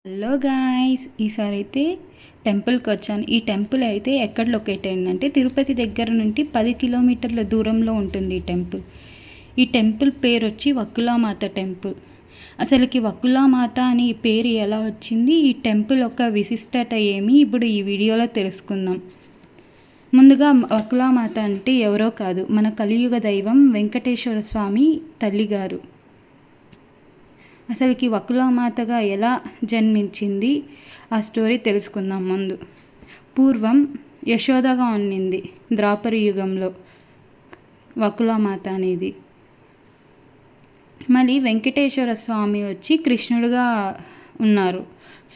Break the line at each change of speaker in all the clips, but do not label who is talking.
Hello guys, ఈసారి అయితే టెంపుల్కి వచ్చాను. ఈ టెంపుల్ అయితే ఎక్కడ లొకేట్ అయిందంటే తిరుపతి దగ్గర నుండి 10 కిలోమీటర్ల దూరంలో ఉంటుంది ఈ టెంపుల్. ఈ టెంపుల్ పేరు వచ్చి వకులామాత టెంపుల్. అసలుకి వకులామాత అని ఈ పేరు ఎలా వచ్చింది, ఈ టెంపుల్ యొక్క విశిష్టత ఏమి, ఇప్పుడు ఈ వీడియోలో తెలుసుకుందాం. ముందుగా వకులామాత అంటే ఎవరో కాదు, మన కలియుగ దైవం వెంకటేశ్వర స్వామి తల్లిగారు. అసలుకి వకులామాతగా ఎలా జన్మించింది ఆ స్టోరీ తెలుసుకుందాం. ముందు పూర్వం యశోదగా ఉండింది ద్వాపర యుగంలో వకులామాత అనేది. మళ్ళీ వెంకటేశ్వర స్వామి వచ్చి కృష్ణుడుగా ఉన్నారు.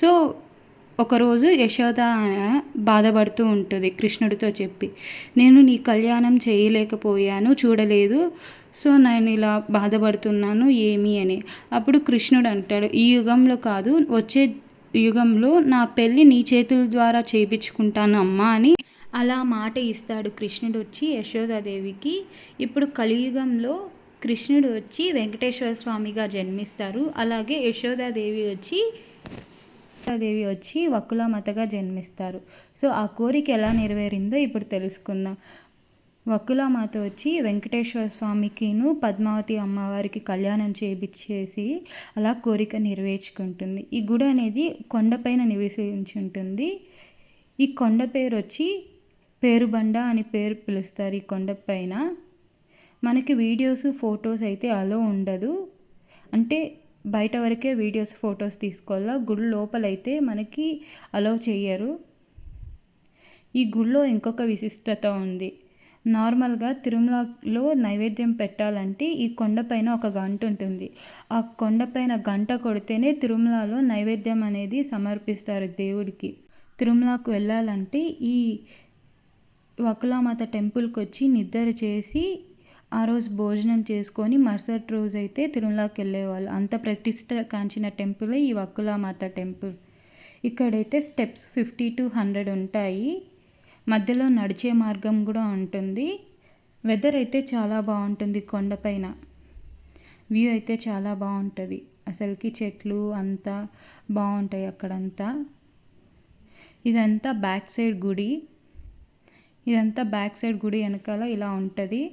సో ఒకరోజు యశోద బాధపడుతూ ఉంటుంది కృష్ణుడితో చెప్పి, నేను నీ కళ్యాణం చేయలేకపోయాను, చూడలేదు, సో నేను ఇలా బాధపడుతున్నాను ఏమి అని. అప్పుడు కృష్ణుడు అంటాడు, ఈ యుగంలో కాదు, వచ్చే యుగంలో నా పెళ్ళి నీ చేతుల ద్వారా చేయించుకుంటాను అమ్మా అని అలా మాట ఇస్తాడు కృష్ణుడు వచ్చి యశోదాదేవికి. ఇప్పుడు కలియుగంలో కృష్ణుడు వచ్చి వెంకటేశ్వర స్వామిగా జన్మిస్తారు. అలాగే యశోదాదేవి వచ్చి వకులామాతగా జన్మిస్తారు. సో ఆ కోరిక ఎలా నెరవేరిందో ఇప్పుడు తెలుసుకుందాం. వకులామాత వచ్చి వెంకటేశ్వర స్వామికిను పద్మావతి అమ్మవారికి కళ్యాణం చేయించేసి అలా కోరిక నెరవేర్చుకుంటుంది. ఈ గుడి అనేది కొండపైన నివసించి ఉంటుంది. ఈ కొండ పేరు వచ్చి పేరుబండ అని పేరు పిలుస్తారు. ఈ కొండపైన మనకి వీడియోస్ ఫొటోస్ అయితే అలో ఉండదు, అంటే బయట వరకే వీడియోస్ ఫొటోస్ తీసుకోవాలా, గుడి లోపలైతే మనకి అలో చేయరు. ఈ గుడిలో ఇంకొక విశిష్టత ఉంది. నార్మల్గా తిరుమలలో నైవేద్యం పెట్టాలంటే ఈ కొండపైన ఒక గంట ఉంటుంది. ఆ కొండపైన గంట కొడితేనే తిరుమలలో నైవేద్యం అనేది సమర్పిస్తారు దేవుడికి. తిరుమలకు వెళ్ళాలంటే ఈ వకులామాత టెంపుల్కి వచ్చి నిద్ర చేసి ఆ రోజు భోజనం చేసుకొని మరుసటి రోజు అయితే తిరుమలకి వెళ్ళేవాళ్ళు. అంత ప్రతిష్ట కాంచిన టెంపుల్ ఈ వకులామాత టెంపుల్. ఇక్కడైతే స్టెప్స్ 50 to 100 ఉంటాయి. మధ్యలో నడిచే మార్గం కూడా ఉంటుంది. వెదర్ అయితే చాలా బాగుంటుంది. కొండపైన వ్యూ అయితే చాలా బాగుంటుంది. అసలుకి చెట్లు అంతా బాగుంటాయి అక్కడంతా. ఇదంతా బ్యాక్ సైడ్ గుడి. వెనకాల ఇలా ఉంటుంది.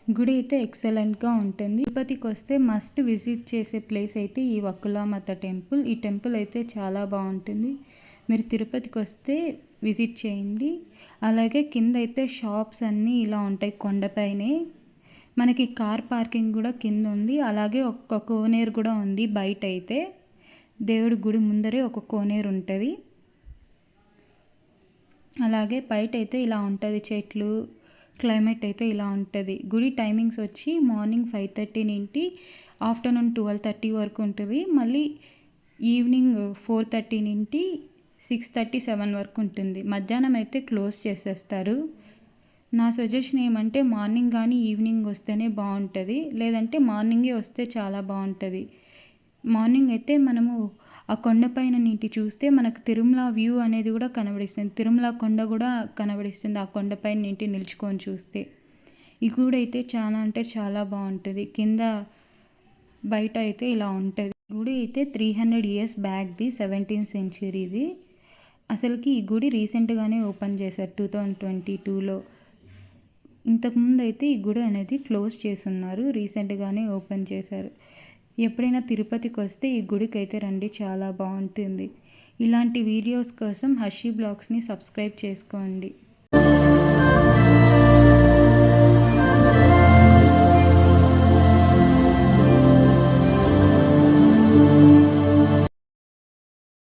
గుడి అయితే ఎక్సలెంట్గా ఉంటుంది. తిరుపతికి వస్తే మస్ట్ విజిట్ చేసే ప్లేస్ అయితే ఈ వకులామాత టెంపుల్. ఈ టెంపుల్ అయితే చాలా బాగుంటుంది. మీరు తిరుపతికి వస్తే విజిట్ చేయండి. అలాగే కింద అయితే షాప్స్ అన్నీ ఇలా ఉంటాయి కొండపైనే. మనకి కార్ పార్కింగ్ కూడా కింద ఉంది. అలాగే ఒక కోనేరు కూడా ఉంది. బయట అయితే దేవుడి గుడి ముందరే ఒక కోనేరు ఉంటుంది. అలాగే బయట అయితే ఇలా ఉంటుంది, చెట్లు, క్లైమేట్ అయితే ఇలా ఉంటుంది. గుడి టైమింగ్స్ వచ్చి మార్నింగ్ 5:30 నుండి ఆఫ్టర్నూన్ 12:30 వరకు ఉంటుంది. మళ్ళీ ఈవినింగ్ 4:30 నుండి 6:30, 7 వరకు ఉంటుంది. మధ్యాహ్నం అయితే క్లోజ్ చేసేస్తారు. నా సజెషన్ ఏమంటే మార్నింగ్ కానీ ఈవినింగ్ వస్తేనే బాగుంటుంది, లేదంటే మార్నింగే వస్తే చాలా బాగుంటుంది. మార్నింగ్ అయితే మనము ఆ కొండపైన నుండి చూస్తే మనకు తిరుమల వ్యూ అనేది కూడా కనబడిస్తుంది. తిరుమల కొండ కూడా కనబడిస్తుంది ఆ కొండపైన నుండి నిల్చుకొని చూస్తే. ఈ గుడి అయితే చాలా అంటే చాలా బాగుంటుంది. కింద బయట అయితే ఇలా ఉంటుంది. గుడి అయితే 300 years బ్యాక్ది, 17th centuryది. అసలుకి ఈ గుడి రీసెంట్గానే ఓపెన్ చేశారు 2022లో. ఇంతకుముందు అయితే ఈ గుడి అనేది క్లోజ్ చేస్తున్నారు, రీసెంట్గానే ఓపెన్ చేశారు. ఎప్పుడైనా తిరుపతికి వస్తే ఈ గుడికి అయితే రండి, చాలా బాగుంటుంది. ఇలాంటి వీడియోస్ కోసం హర్షి బ్లాగ్స్ని సబ్స్క్రైబ్ చేసుకోండి.